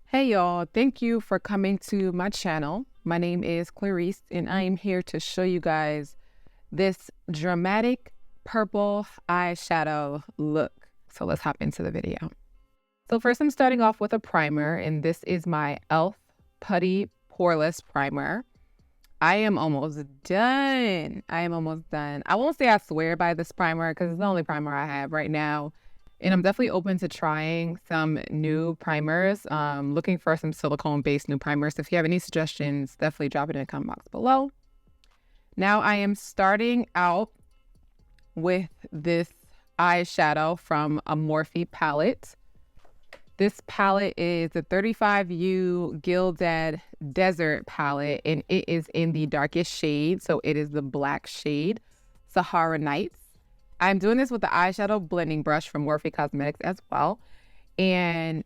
Hey y'all, thank you for coming to my channel. My name is Clarice and I am here to show you guys this dramatic purple eyeshadow look. So let's hop into the video. So first I'm starting off with a primer, and this is my e.l.f. Putty Poreless Primer. I am almost done. I won't say I swear by this primer because it's the only primer I have right now. And I'm definitely open to trying some new primers. Looking for some silicone-based new primers. If you have any suggestions, definitely drop it in the comment box below. Now I am starting out with this eyeshadow from a Morphe palette. This palette is the 35U Gilded Desert palette, and it is in the darkest shade. So it is the black shade, Sahara Nights. I'm doing this with the eyeshadow blending brush from Morphe Cosmetics as well. And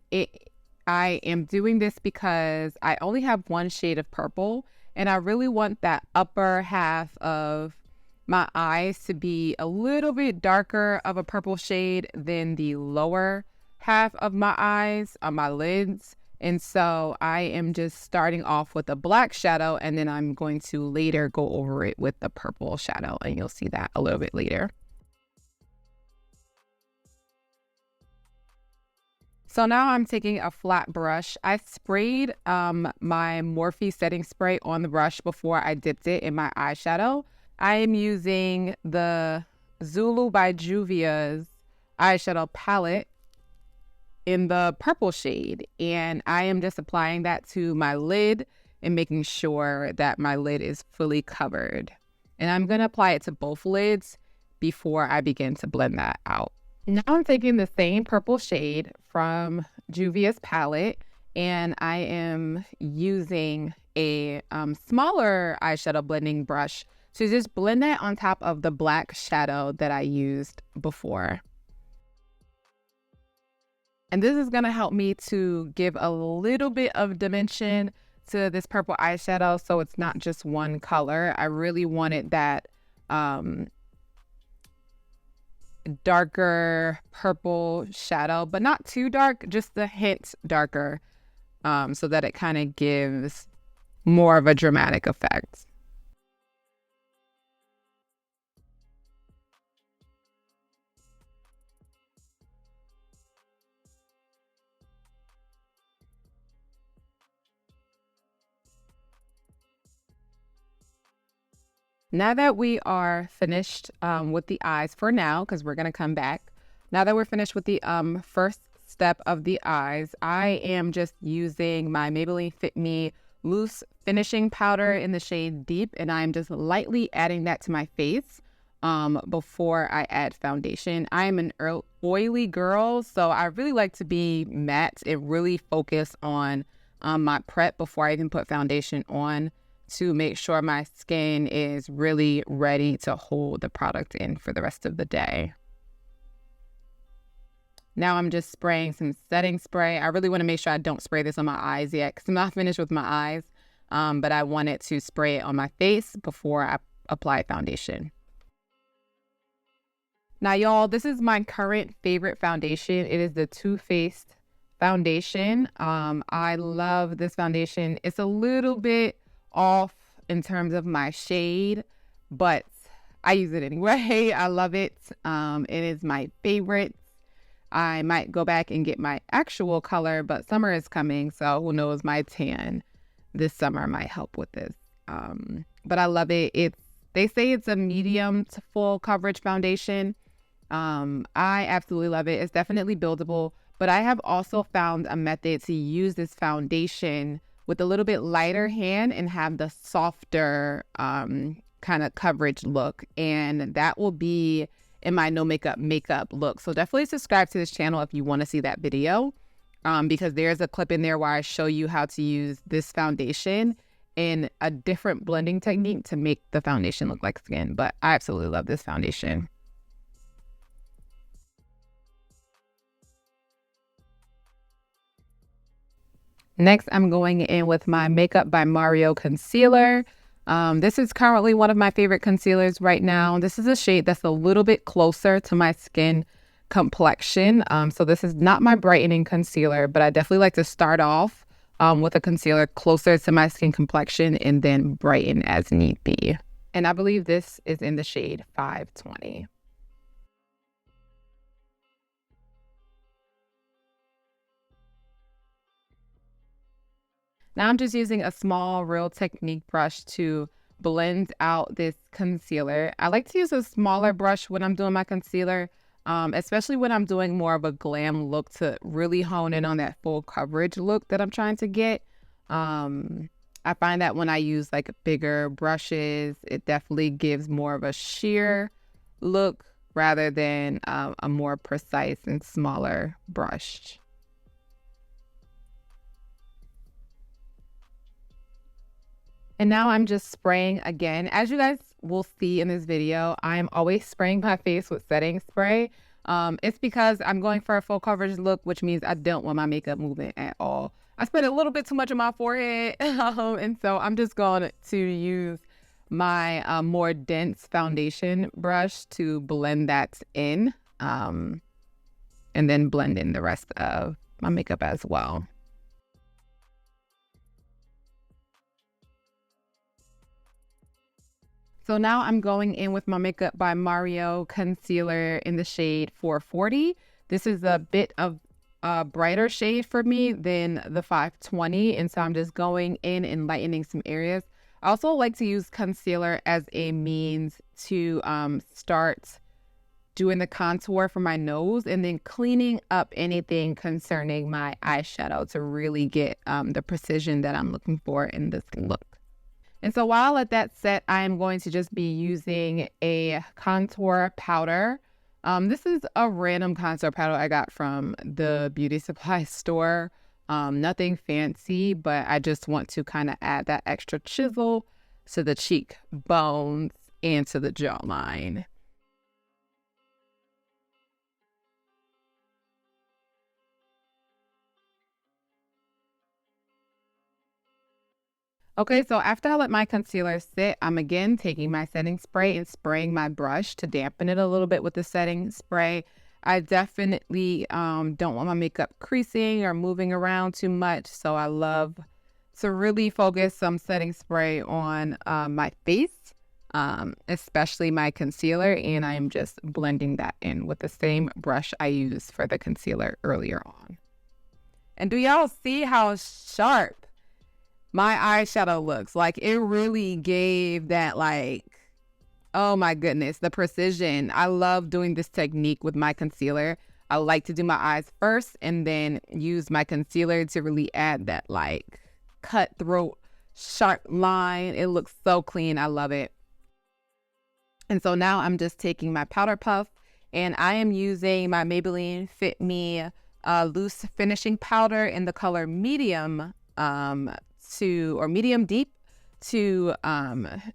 I am doing this because I only have one shade of purple, and I really want that upper half of my eyes to be a little bit darker of a purple shade than the lower half of my eyes on my lids. And so I am just starting off with a black shadow, and then I'm going to later go over it with the purple shadow, and you'll see that a little bit later. So now I'm taking a flat brush. I sprayed my Morphe setting spray on the brush before I dipped it in my eyeshadow. I am using the Zulu by Juvia's eyeshadow palette in the purple shade, and I am just applying that to my lid and making sure that my lid is fully covered. And I'm going to apply it to both lids before I begin to blend that out. Now I'm taking the same purple shade from Juvia's palette, and I am using a smaller eyeshadow blending brush to just blend that on top of the black shadow that I used before. And this is going to help me to give a little bit of dimension to this purple eyeshadow, so it's not just one color. I really wanted that darker purple shadow, but not too dark, just a hint darker, so that it kind of gives more of a dramatic effect. Now that we are finished with the eyes for now, because we're going to come back. Now that we're finished with the first step of the eyes, I am just using my Maybelline Fit Me loose finishing powder in the shade Deep, and I'm just lightly adding that to my face before I add foundation. I am an oily girl, so I really like to be matte and really focus on my prep before I even put foundation on, to make sure my skin is really ready to hold the product in for the rest of the day. Now I'm just spraying some setting spray. I really want to make sure I don't spray this on my eyes yet because I'm not finished with my eyes, but I wanted to spray it on my face before I apply foundation. Now, y'all, this is my current favorite foundation. It is the Too Faced foundation. I love this foundation. It's a little bit off in terms of my shade, but I use it anyway. I love it. It is my favorite. I might go back and get my actual color, but summer is coming, so who knows, my tan this summer might help with this. But I love it. They say it's a medium to full coverage foundation. I absolutely love it. It's definitely buildable, but I have also found a method to use this foundation with a little bit lighter hand and have the softer kind of coverage look, and that will be in my no makeup look. So definitely subscribe to this channel if you want to see that video, because there's a clip in there where I show you how to use this foundation in a different blending technique to make the foundation look like skin. But I absolutely love this foundation. Next, I'm going in with my Makeup by Mario concealer. This is currently one of my favorite concealers right now. This is a shade that's a little bit closer to my skin complexion. So this is not my brightening concealer, but I definitely like to start off with a concealer closer to my skin complexion and then brighten as need be. And I believe this is in the shade 520. Now I'm just using a small Real Technique brush to blend out this concealer. I like to use a smaller brush when I'm doing my concealer, especially when I'm doing more of a glam look to really hone in on that full coverage look that I'm trying to get. I find that when I use like bigger brushes, it definitely gives more of a sheer look rather than a more precise and smaller brush. And now I'm just spraying again. As you guys will see in this video, I'm always spraying my face with setting spray. It's because I'm going for a full coverage look, which means I don't want my makeup moving at all. I spent a little bit too much on my forehead, and so I'm just going to use my more dense foundation brush to blend that in, and then blend in the rest of my makeup as well. So now I'm going in with my Makeup by Mario concealer in the shade 440. This is a bit of a brighter shade for me than the 520. And so I'm just going in and lightening some areas. I also like to use concealer as a means to start doing the contour for my nose and then cleaning up anything concerning my eyeshadow to really get the precision that I'm looking for in this look. And so while I let that set, I am going to just be using a contour powder. This is a random contour powder I got from the beauty supply store. Nothing fancy, but I just want to kind of add that extra chisel to the cheek bones and to the jawline. Okay, so after I let my concealer sit, I'm again taking my setting spray and spraying my brush to dampen it a little bit with the setting spray. I definitely don't want my makeup creasing or moving around too much, so I love to really focus some setting spray on my face, especially my concealer, and I am just blending that in with the same brush I used for the concealer earlier on. And do y'all see how sharp my eyeshadow looks? Like, it really gave that, like, oh my goodness, the precision. I love doing this technique with my concealer. I like to do my eyes first and then use my concealer to really add that, like, cutthroat sharp line. It looks so clean. I love it. And so now I'm just taking my powder puff and I am using my Maybelline Fit Me loose finishing powder in the color medium or medium deep to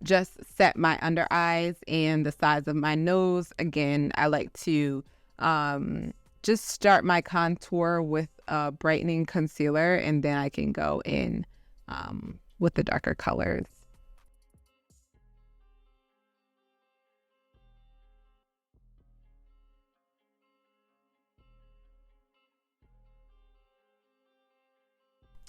just set my under eyes and the sides of my nose. Again, I like to just start my contour with a brightening concealer, and then I can go in with the darker colors.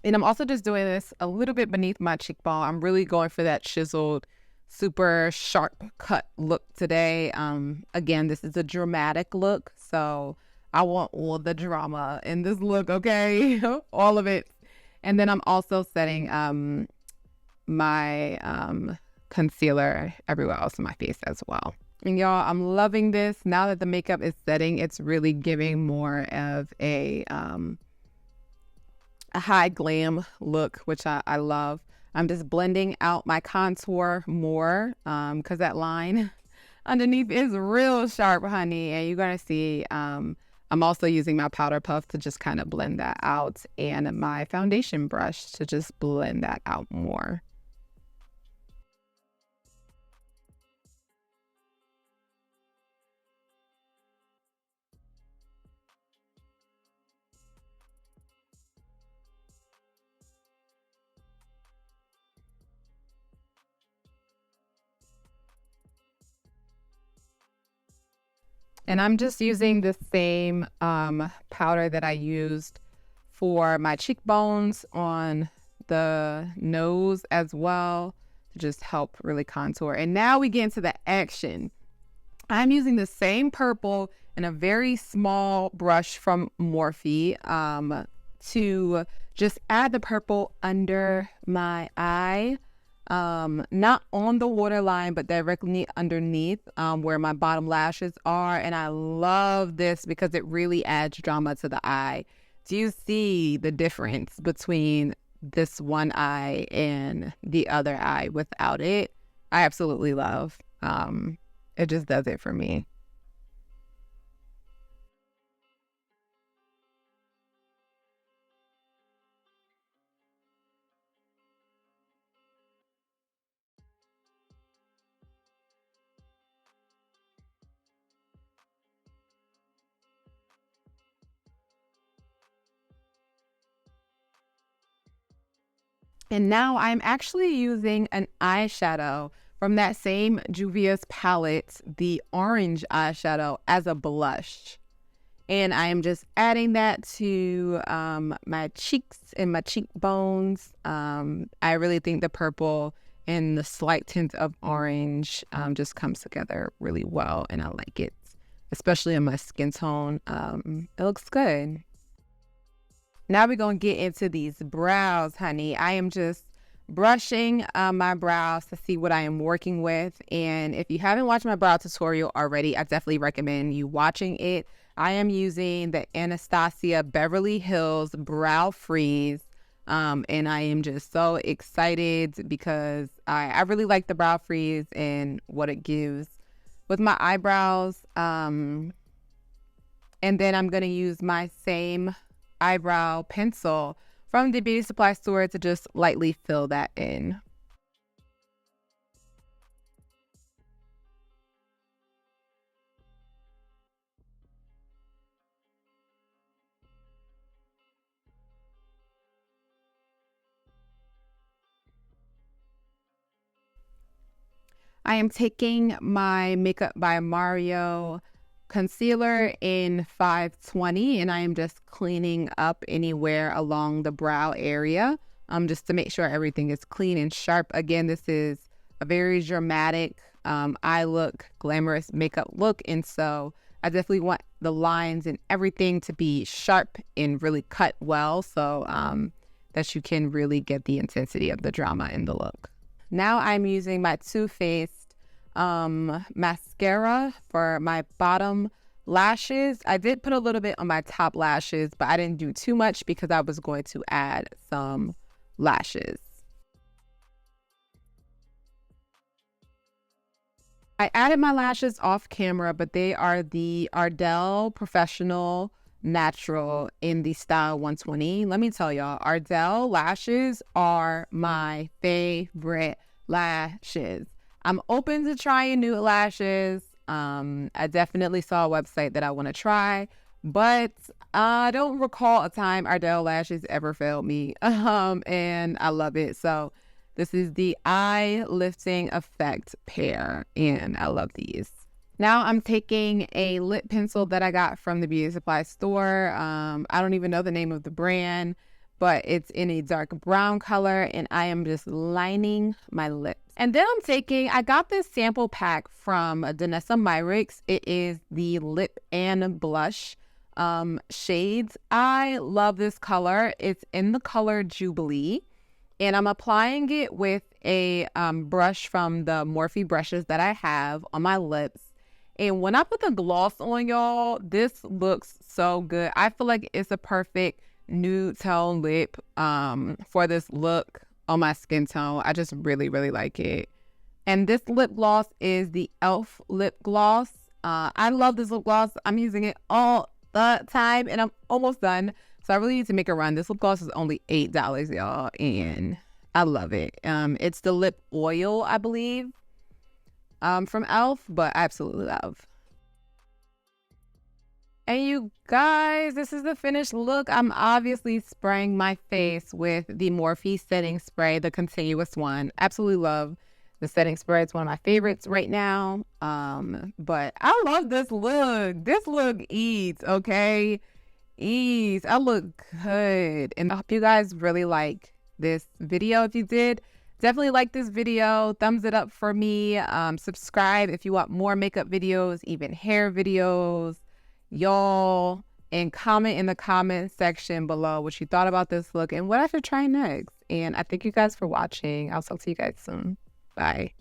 And I'm also just doing this a little bit beneath my cheekbone. I'm really going for that chiseled, super sharp cut look today. Again, this is a dramatic look, so I want all the drama in this look, okay? All of it. And then I'm also setting my concealer everywhere else in my face as well. And y'all, I'm loving this. Now that the makeup is setting, it's really giving more of a high glam look, which I love. I'm just blending out my contour more because that line underneath is real sharp, honey. And you're going to see I'm also using my powder puff to just kind of blend that out, and my foundation brush to just blend that out more. And I'm just using the same powder that I used for my cheekbones, on the nose as well, to just help really contour. And now we get into the action. I'm using the same purple and a very small brush from Morphe to just add the purple under my eye, not on the waterline, but directly underneath where my bottom lashes are. And I love this because it really adds drama to the eye. Do you see the difference between this one eye and the other eye without it? I absolutely love. It just does it for me. And now I'm actually using an eyeshadow from that same Juvia's palette, the orange eyeshadow, as a blush. And I am just adding that to my cheeks and my cheekbones. I really think the purple and the slight tint of orange just comes together really well, and I like it, especially in my skin tone. It looks good. Now we're going to get into these brows, honey. I am just brushing my brows to see what I am working with. And if you haven't watched my brow tutorial already, I definitely recommend you watching it. I am using the Anastasia Beverly Hills Brow Freeze. And I am just so excited because I really like the brow freeze and what it gives with my eyebrows. And then I'm going to use my same eyebrow pencil from the beauty supply store to just lightly fill that in. I am taking my Makeup by Mario concealer in 520, and I am just cleaning up anywhere along the brow area just to make sure everything is clean and sharp. Again, this is a very dramatic eye look, glamorous makeup look, and so I definitely want the lines and everything to be sharp and really cut well, so that you can really get the intensity of the drama in the look. Now I'm using my Too Faced mascara for my bottom lashes. I did put a little bit on my top lashes, but I didn't do too much because I was going to add some lashes. I added my lashes off camera, but they are the Ardell Professional Natural in the style 120. Let me tell y'all, Ardell lashes are my favorite lashes. I'm open to trying new lashes. I definitely saw a website that I want to try, but I don't recall a time Ardell lashes ever failed me. And I love it. So this is the Eye Lifting Effect pair, and I love these. Now I'm taking a lip pencil that I got from the beauty supply store. I don't even know the name of the brand, but it's in a dark brown color, and I am just lining my lips. And then I got this sample pack from Danessa Myricks. It is the lip and blush shades. I love this color. It's in the color Jubilee, and I'm applying it with a brush from the Morphe brushes that I have on my lips. And when I put the gloss on, y'all, this looks so good. I feel like it's a perfect nude tone lip for this look on my skin tone. I just really, really like it. And this lip gloss is the e.l.f. lip gloss. I love this lip gloss. I'm using it all the time, and I'm almost done. So I really need to make a run. This lip gloss is only $8, y'all, and I love it. It's the lip oil, I believe, from e.l.f., but I absolutely love. And you guys, this is the finished look. I'm obviously spraying my face with the Morphe setting spray, the continuous one. Absolutely love the setting spray. It's one of my favorites right now. But I love this look. This look eats, okay? ease. I look good. And I hope you guys really like this video. If you did, definitely like this video. Thumbs it up for me. Subscribe if you want more makeup videos, even hair videos, y'all. And comment in the comment section below what you thought about this look and what I should try next. And I thank you guys for watching. I'll talk to you guys soon. Bye.